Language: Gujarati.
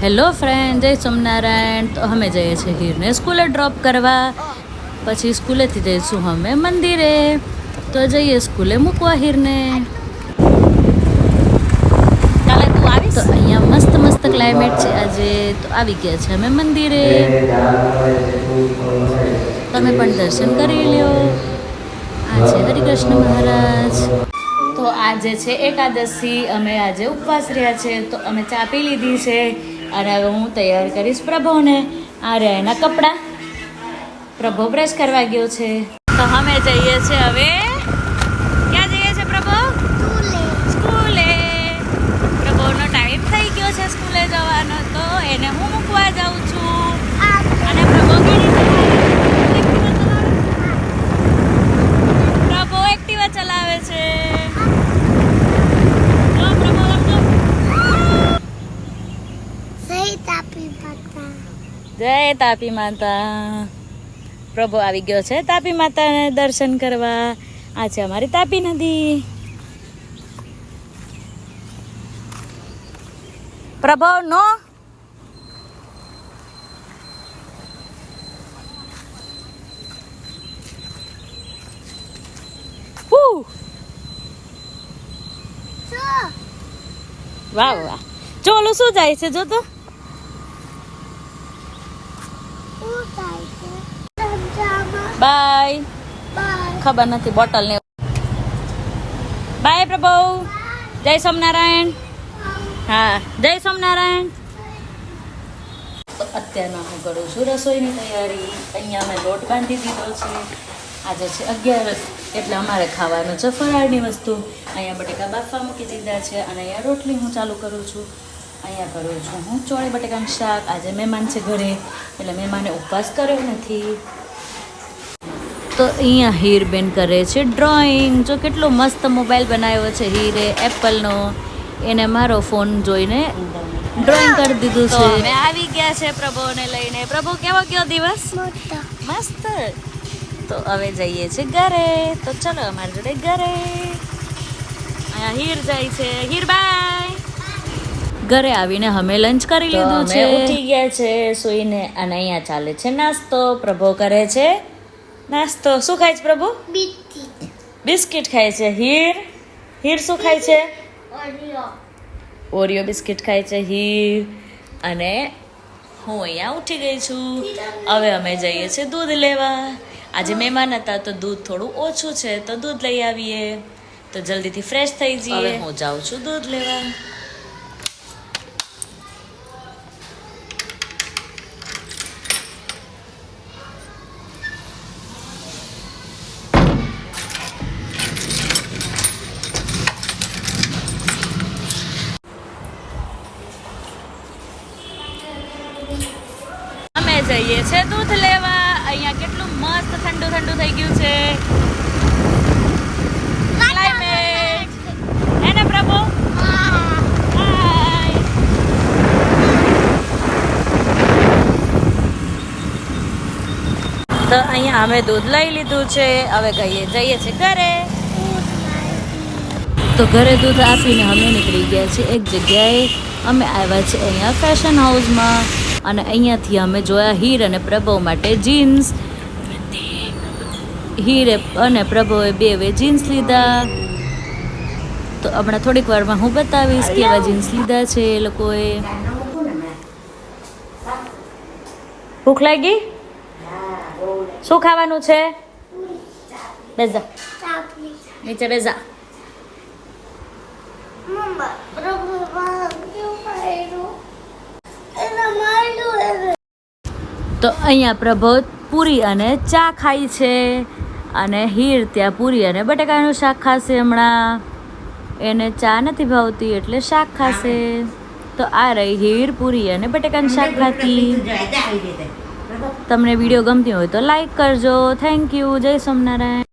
હેલો ફ્રેન્ડ, જય સોમનારાયણ. તો અમે જઈએ છીએ હીરને સ્કૂલે ડ્રોપ કરવા, પછી સ્કૂલેથી જઈશું અમે મંદિરે. તો જઈએ સ્કૂલે મૂકવા હીરને. તો અહીંયા મસ્ત મસ્ત ક્લાઇમેટ છે આજે. તો આવી ગયા છે અમે મંદિરે. તમે પણ દર્શન કરી લ્યો. આ છે હરિકૃષ્ણ મહારાજ. તો આજે છે એકાદશી, અમે આજે ઉપવાસ રહ્યા છે. તો અમે ચા પી લીધી છે અને હવે હું તૈયાર કરીશ પ્રભુને. આ રહ્યા એના કપડાં. પ્રભુ બ્રશ કરવા ગયો છે. તો અમે જઈએ છીએ હવે. ક્યાં જઈએ છીએ પ્રભુ? સ્કૂલે. પ્રભુનો ટાઈમ થઈ ગયો છે સ્કૂલે જવાનો, તો એને હું મૂકવા જાઉં છું. અને પ્રભુ એક્ટિવા ચલાવે છે. જય તાપી માતા. પ્રભુ આવી ગયો છે તાપી માતાને દર્શન કરવા. આ છે અમારી તાપી નદી. પ્રભુ નો વાહ વાહ. જો ઓલું શું જાય છે જો તો. બાય. ખબર નથી બોટલ ને. બાય પ્રભુ. જય સોમનારાયણ. હા, જય સોમનારાયણ. અત્યારમાં હું કરું છું રસોઈની તૈયારી. અહીંયા મેં લોટ બાંધી દીધો છે. આજે છે 11, એટલે અમારે ખાવાનું છે ફરાળની વસ્તુ. અહીંયા બટેકા બાફવા મૂકી દીધા છે અને અહીંયા રોટલી હું ચાલુ કરું છું. અહીંયા કરું છું હું ચોળી બટેકાનું શાક. આજે મહેમાન છે ઘરે, એટલે મહેમાને ઉપવાસ કર્યો નથી. તો અહીંયા હીરબેન કરે છે ડ્રોઈંગ. જો કેટલો મસ્ત મોબાઈલ બનાવ્યો છે હીરે, એપલનો. એને મારો ફોન જોઈને ડ્રોઈંગ કરી દીધું છે. અમે આવી ગયા છે પ્રભુને લઈને. પ્રભુ કેવો ગયો દિવસ? મસ્ત. તો હવે જઈએ છીએ ઘરે. તો ચલો અમારી જોડે ઘરે. અહીંયા હીર જાય છે. હીર બાય. ઘરે આવીને અમે લંચ કરી લીધું છે. ઉઠી ગયા છે સૂઈને. અને અહીંયા ચાલે છે નાસ્તો. પ્રભુ કરે છે નાસ્તો. શું ખાય છે પ્રભુ? બિસ્કિટ ખાય છે. હીર શું ખાય છે? ઓરિયો બિસ્કિટ ખાય છે હીર. અને હું અહીંયા ઉઠી ગઈ છું. હવે અમે જઈએ છીએ દૂધ લેવા. આજે મહેમાન હતા તો દૂધ થોડું ઓછું છે, તો દૂધ લઈ આવીએ. તો જલ્દીથી ફ્રેશ થઈ જઈએ. હવે હું જાઉં છું દૂધ લેવા. જઈએ છે દૂધ લેવા. અહીંયા કેટલું મસ્ત ઠંડુ ઠંડુ થઈ ગયું છે ક્લાઇમેટ. હે ને પ્રભુ? તો અહીંયા અમે દૂધ લઈ લીધું છે. હવે જઈએ છીએ ઘરે. તો ઘરે દૂધ આપીને અમે નીકળી ગયા છીએ એક જગ્યાએ. અમે આવ્યા છીએ અહીંયા ફેશન હાઉસમાં. અને અહીંયાથી અમે જોયા હીર અને પ્રભુ માટે જીન્સ. હીરે અને પ્રભુએ બે જીન્સ લીધા. તો હમણાં થોડીક વારમાં હું બતાવીશ કેવા જીન્સ લીધા છે એ લોકોએ. ભૂખ લાગી? શું ખાવાનું છે? બેઝા નીચે બેઝા. તો અહીંયા પ્રભુ પૂરી અને ચા ખાય છે. અને હીર ત્યાં પૂરી અને બટાકાનું શાક ખાશે હમણાં. એને ચા નથી ભાવતી એટલે શાક ખાશે. તો આ રહી હીર પૂરી અને બટાકાનું શાક ખાતી. તમને વિડીયો ગમતી હોય તો લાઈક કરજો. Thank you. જય સોમનારાયણ.